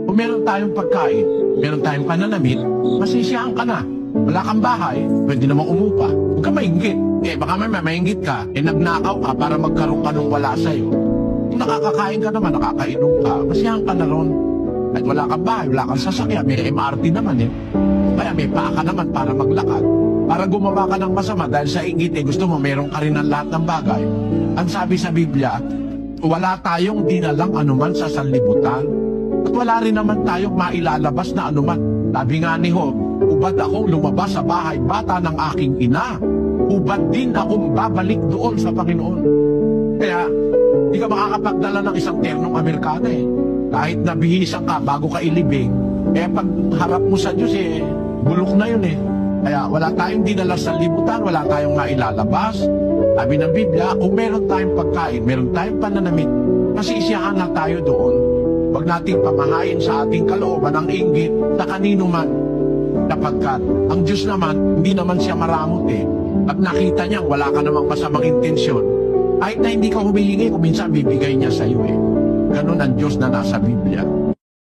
Kung meron tayong pagkain, meron tayong pananamit, masisiyahan ka na. Wala kang bahay, pwede namang umupa. Huwag ka mainggit. Baka may mainggit ka, nagnakaw ka para magkaroon ka nung wala sa'yo. Kung nakakakain ka naman, nakakainom ka, masiyahan ka na ron. At wala kang bahay, wala kang sasakyan, may MRT naman Kaya may paa ka naman para maglakad. Para gumawa ka ng masama dahil sa inggit gusto mo meron ka rin ang lahat ng bagay. Ang sabi sa Biblia, wala tayong dinalang anuman sa sanlibutan. At wala rin naman tayong mailalabas na anuman. Sabi nga ni Job, ubad akong lumabas sa bahay bata ng aking ina. Ubad din akong babalik doon sa Panginoon. Kaya, di ka makakapagdala ng isang ternong Amerikana Kahit nabihisan ka bago ka ilibing, pag harap mo sa Diyos bulok na yun Kaya wala tayong dinala sa libutan, wala tayong mailalabas. Sabi ng Biblia, kung meron tayong pagkain, meron tayong pananamit, masisiyahan na tayo doon. Huwag nating pamahain sa ating kalooban ang inggit na kanino man. Sapagkat ang Diyos naman, hindi naman siya maramot Pag nakita niya, wala ka namang masamang intensyon. Kahit na hindi ka humihingi, kung minsan bibigay niya sa iyo Ganon ang Diyos na nasa Biblia.